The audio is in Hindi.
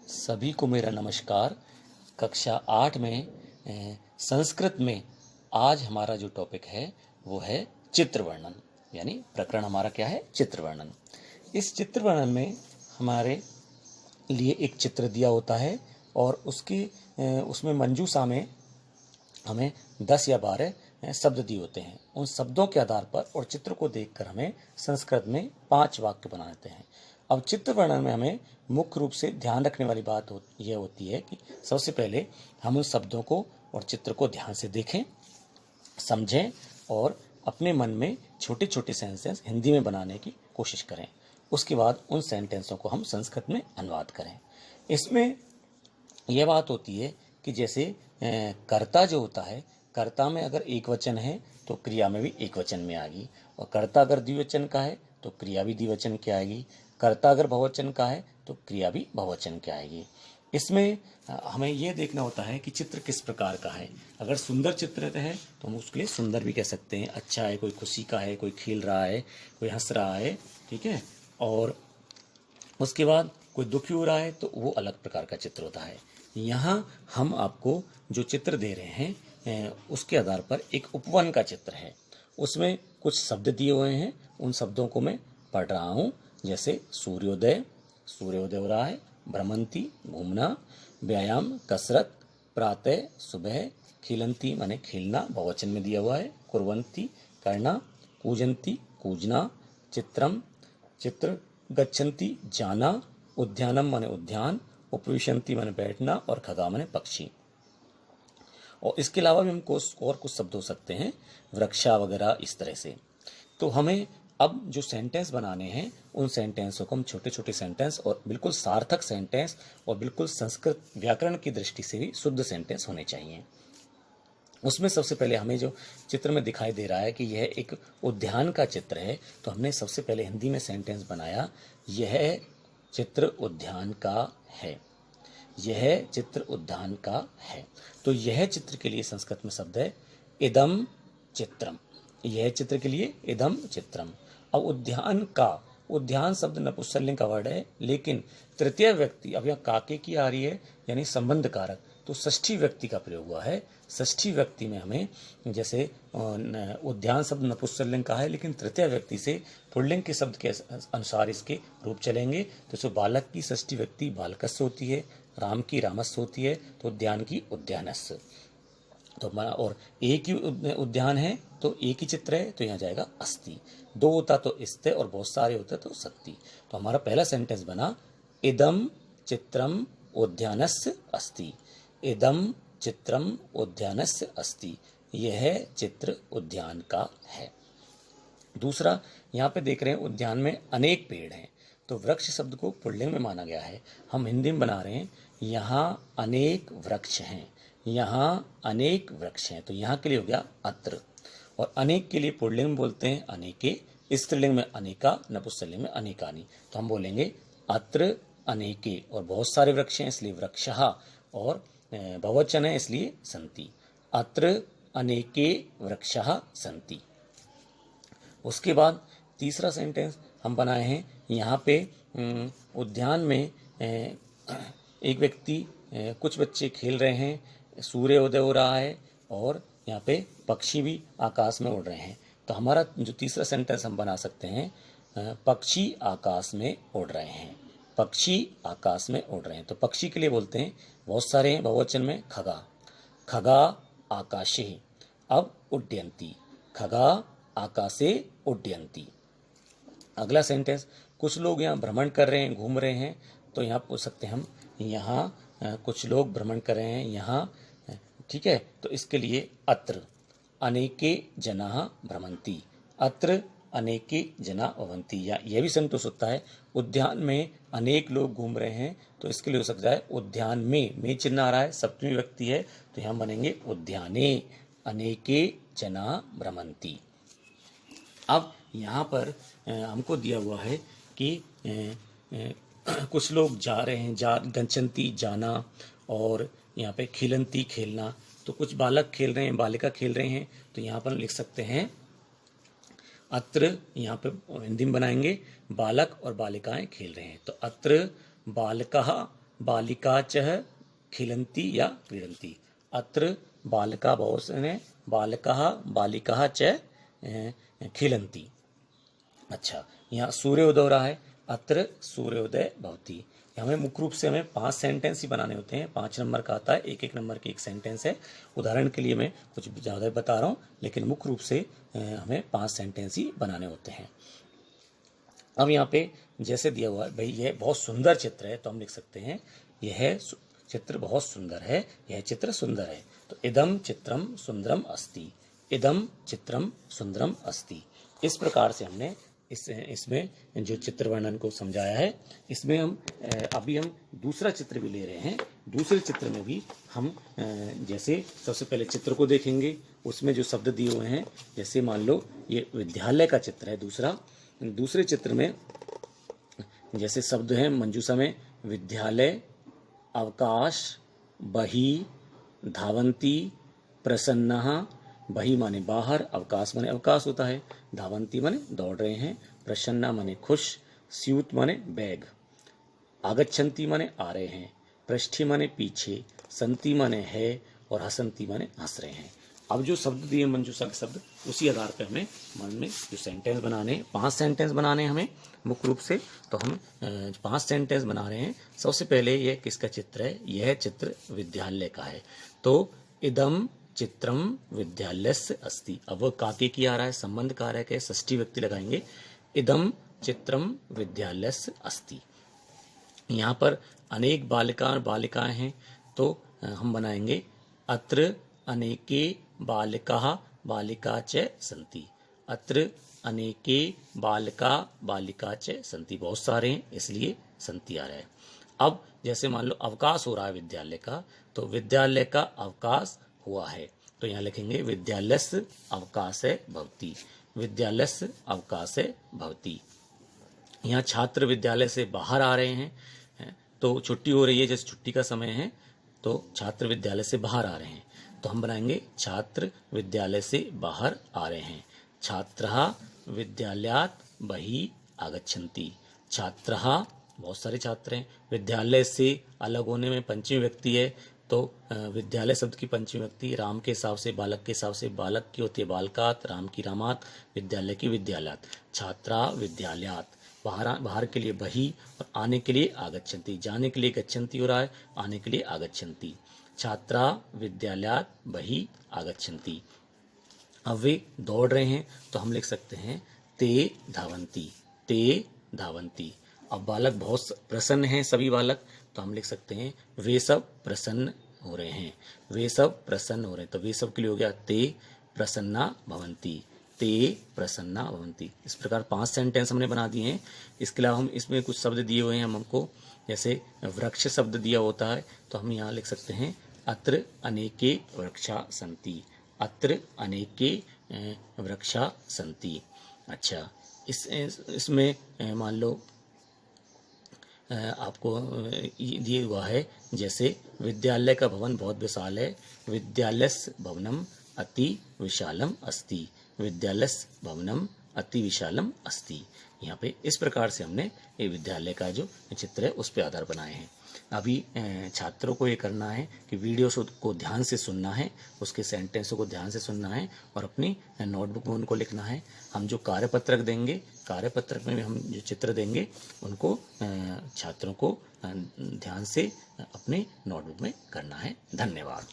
सभी को मेरा नमस्कार। कक्षा 8 में संस्कृत में आज हमारा जो टॉपिक है वो है चित्र वर्णन, यानी प्रकरण हमारा क्या है, चित्र वर्णन। इस चित्र वर्णन में हमारे लिए एक चित्र दिया होता है और उसमें मंजूषा में हमें 10 या 12 शब्द दिए होते हैं। उन शब्दों के आधार पर और चित्र को देखकर हमें संस्कृत में 5 वाक्य बनाते हैं। अब चित्र वर्णन में हमें मुख्य रूप से ध्यान रखने वाली बात यह होती है कि सबसे पहले हम उन शब्दों को और चित्र को ध्यान से देखें, समझें और अपने मन में छोटे छोटे सेंटेंस हिंदी में बनाने की कोशिश करें। उसके बाद उन सेंटेंसों को हम संस्कृत में अनुवाद करें। इसमें यह बात होती है कि जैसे कर्ता जो होता है, कर्ता में अगर एक वचन है तो क्रिया में भी एक वचन में आएगी, और कर्ता अगर द्विवचन का है तो क्रिया भी द्विवचन की आएगी। कर्ता अगर बहुवचन का है तो क्रिया भी बहुवचन की आएगी। इसमें हमें यह देखना होता है कि चित्र किस प्रकार का है। अगर सुंदर चित्र है तो हम उसके लिए सुंदर भी कह सकते हैं, अच्छा है, कोई खुशी का है, कोई खेल रहा है, कोई हंस रहा है, ठीक है। और उसके बाद कोई दुखी हो रहा है तो वो अलग प्रकार का चित्र होता है। यहाँ हम आपको जो चित्र दे रहे हैं उसके आधार पर एक उपवन का चित्र है। उसमें कुछ शब्द दिए हुए हैं, उन शब्दों को मैं पढ़ रहा हूँ। जैसे सूर्योदय, सूर्योदय हो रहा है। भ्रमंती, घूमना। व्यायाम, कसरत। प्रातः, सुबह। खिलंती माने खेलना, बहुवचन में दिया हुआ है। कुर्वंती, करना। कूजंती, कूजना। चित्रम, चित्र। गच्छन्ति, जाना। उद्यानम माने उद्यान। उपविशन्ति माने बैठना। और खगा माने पक्षी। और इसके अलावा भी हमको और कुछ शब्द हो सकते हैं, वृक्षा वगैरह, इस तरह से। तो हमें अब जो सेंटेंस बनाने हैं उन सेंटेंसों को हम छोटे छोटे सेंटेंस और बिल्कुल सार्थक सेंटेंस और बिल्कुल संस्कृत व्याकरण की दृष्टि से भी शुद्ध सेंटेंस होने चाहिए। उसमें सबसे पहले हमें जो चित्र में दिखाई दे रहा है कि यह एक उद्यान का चित्र है, तो हमने सबसे पहले हिंदी में सेंटेंस बनाया, यह चित्र उद्यान का है। यह चित्र उद्यान का है। तो यह चित्र के लिए संस्कृत में शब्द है इदम चित्रम। यह चित्र के लिए इदम चित्रम। अब उद्यान का, उद्यान शब्द नपुंसकलिंग का वर्ड है, लेकिन तृतीय व्यक्ति, अब यहाँ काके की आ रही है यानी संबंध कारक, तो षष्ठी व्यक्ति का प्रयोग हुआ है। षष्ठी व्यक्ति में हमें जैसे उद्यान शब्द नपुंसकलिंग का है, लेकिन तृतीय व्यक्ति से पुल्लिंग के शब्द के अनुसार इसके रूप चलेंगे। तो जो बालक की षष्ठी व्यक्ति बालकस्य होती है, राम की रामस्य होती है, तो उद्यान की उद्यानस्य। तो हमारा और एक ही उद्यान है तो एक ही चित्र है, तो यहाँ जाएगा अस्ति। दो होता तो इस्ते और बहुत सारे होते तो सत्ति। तो हमारा पहला सेंटेंस बना इदम चित्रम उद्यानस्य अस्ति। इदम चित्रम उद्यानस्य अस्ति। यह चित्र उद्यान का है। दूसरा, यहाँ पे देख रहे हैं उद्यान में अनेक पेड़ हैं, तो वृक्ष शब्द को पुल्लिंग में माना गया है। हम हिंदी में बना रहे हैं, यहाँ अनेक वृक्ष हैं, यहाँ अनेक वृक्ष हैं, तो यहाँ के लिए हो गया अत्र। और अनेक के लिए पुल्लिंग में बोलते हैं अनेके, स्त्रीलिंग में अनेका, नपुंसकलिंग में अनेकानि। तो हम बोलेंगे अत्र अनेके, और बहुत सारे वृक्ष हैं इसलिए वृक्षः, और बहुवचन है इसलिए सन्ति। अत्र अनेके वृक्षः सन्ति। उसके बाद तीसरा सेंटेंस हम बनाए हैं, यहाँ पे उद्यान में एक व्यक्ति, कुछ बच्चे खेल रहे हैं, सूर्योदय हो रहा है, और यहाँ पे पक्षी भी आकाश में उड़ रहे हैं। तो हमारा जो तीसरा सेंटेंस हम बना सकते हैं, पक्षी आकाश में उड़ रहे हैं। पक्षी आकाश में उड़ रहे हैं, तो पक्षी के लिए बोलते हैं, बहुत सारे हैं बहुवचन में, खगा। खगा आकाशे। अब उड्डयंती, खगा आकाशे उड्डयंती। अगला सेंटेंस, कुछ लोग यहाँ भ्रमण कर रहे हैं, घूम रहे हैं, तो यहाँ पूछ सकते हैं हम, यहाँ कुछ लोग भ्रमण कर रहे हैं यहाँ, ठीक है। तो इसके लिए अत्र अनेके जनाः भ्रमन्ति। अत्र अनेके जना भवन्ति। या यह भी संतुष्ट होता है, उद्यान में अनेक लोग घूम रहे हैं, तो इसके लिए हो सकता है उद्यान में चिन्ह आ रहा है, सप्तमी व्यक्ति है, तो यहाँ बनेंगे उद्याने अनेके जना भ्रमन्ति। अब यहाँ पर हमको दिया हुआ है कि कुछ लोग जा रहे हैं, गच्छन्ति जाना, और यहाँ पे खिलंती खेलना, तो कुछ बालक खेल रहे हैं, बालिका खेल रहे हैं, तो यहाँ पर लिख सकते हैं अत्र, यहाँ पे हिंदी में बनाएंगे बालक और बालिकाएं खेल रहे हैं, तो अत्र बालकः बालिका च खिलन्ति या क्रीडन्ति। अत्र बालका बहुवचन है, बालकाः बालिकाः च खिलन्ति। अच्छा, यहाँ सूर्योदय हो रहा है, अत्र सूर्योदय भवति। हमें मुख्य रूप से हमें 5 सेंटेंस ही बनाने होते हैं, 5 नंबर का आता है, एक नंबर की एक सेंटेंस है। उदाहरण के लिए मैं कुछ ज़्यादा बता रहा हूँ, लेकिन मुख्य रूप से हमें 5 सेंटेंस ही बनाने होते हैं। अब यहाँ पे जैसे दिया हुआ है, भाई यह बहुत सुंदर चित्र है, तो हम लिख सकते हैं यह चित्र बहुत सुंदर है, यह चित्र सुंदर है। तो इदम चित्रम सुंदरम अस्ति, इदम चित्रम सुंदरम अस्ति। इस प्रकार से हमने इसमें जो चित्र वर्णन को समझाया है। इसमें हम अभी हम दूसरा चित्र भी ले रहे हैं। दूसरे चित्र में भी हम जैसे सबसे पहले चित्र को देखेंगे, उसमें जो शब्द दिए हुए हैं, जैसे मान लो ये विद्यालय का चित्र है। दूसरे चित्र में जैसे शब्द हैं मंजूषा में, विद्यालय, अवकाश, बही, धावंती, प्रसन्ना। बही माने बाहर, अवकाश माने अवकाश होता है, धावंती माने दौड़ रहे हैं, प्रसन्ना माने खुश, स्यूत माने बैग, आगच्छन्ति माने आ रहे हैं, पृष्ठी माने पीछे, संति माने है, और हसंती माने हंस रहे हैं। अब जो शब्द दिए मंजूषा के शब्द, उसी आधार पर हमें मन में जो सेंटेंस बनाने, 5 सेंटेंस बनाने हमें मुख्य रूप से। तो हम 5 सेंटेंस बना रहे हैं। सबसे पहले ये किसका चित्र है? यह चित्र विद्यालय का है। तो इदम चित्रम विद्यालयस्य अस्ति। अब वो काके की आ रहा है, संबंध कारक है, षष्ठी व्यक्ति लगाएंगे। इदम चित्रम विद्यालयस्य अस्ति। यहाँ पर अनेक बालिका और बालिकाएं हैं, तो हम बनाएंगे अत्र अनेके बालिकाः बालिका च सन्ति। अत्र अनेके बालिका बालिका च सन्ति, बहुत सारे हैं इसलिए सन्ति आ रहा है। अब जैसे मान लो अवकाश हो रहा है विद्यालय का, तो विद्यालय का अवकाश हुआ है, तो यहाँ लिखेंगे विद्यालयस्य अवकाशे भवति, विद्यालयस्य अवकाशे भवति। यहाँ छात्र विद्यालय से बाहर आ रहे हैं, तो छुट्टी हो रही है, जैसे छुट्टी का समय है, तो छात्र विद्यालय से बाहर आ रहे हैं, तो हम बनाएंगे छात्र विद्यालय से बाहर आ रहे हैं। छात्रः विद्यालयात् बहिः आगच्छन्ति। छात्रः बहुत सारे छात्र हैं, विद्यालय से अलग होने में पंचमी व्यक्ति है, तो विद्यालय शब्द की पंचमी व्यक्ति राम के हिसाब से, बालक के हिसाब से, बालक की होती है बालकात, राम की रामात, विद्यालय की विद्यालयात। छात्रा विद्यालयात, बाहर के लिए बही और आने के लिए आगच्छन्ति, जाने के लिए गच्छन्ति हो रहा है, आने के लिए आगच्छन्ति। छात्रा विद्यालयात बही आगच्छन्ति। अब वे दौड़ रहे हैं, तो हम लिख सकते हैं ते धावन्ति, ते धावन्ति। अब बालक बहुत प्रसन्न हैं, सभी बालक, तो हम लिख सकते हैं वे सब प्रसन्न हो रहे हैं, वे सब प्रसन्न हो रहे हैं। तो वे सब के लिए हो गया ते प्रसन्ना भवन्ति, ते प्रसन्ना भवन्ति। इस प्रकार 5 सेंटेंस हमने बना दिए हैं। इसके अलावा हम इसमें कुछ शब्द दिए हुए हैं हमको, जैसे वृक्ष शब्द दिया होता है, तो हम यहाँ लिख सकते हैं अत्र अनेके वृक्षा सन्ति, अत्र अनेके वृक्षा सन्ति। अच्छा, इसमें मान लो आपको दिए हुआ है, जैसे विद्यालय का भवन बहुत विशाल है, विद्यालयस्य भवनम अति विशालम अस्ति, विद्यालयस्य भवनम अति विशालम अस्ति। यहाँ पे इस प्रकार से हमने ये विद्यालय का जो चित्र है उस पर आधार बनाए हैं। अभी छात्रों को ये करना है कि वीडियो को ध्यान से सुनना है, उसके सेंटेंसों को ध्यान से सुनना है और अपनी नोटबुक में उनको लिखना है। हम जो कार्यपत्रक देंगे, कार्यपत्रक में भी हम जो चित्र देंगे उनको छात्रों को ध्यान से अपने नोटबुक में करना है। धन्यवाद।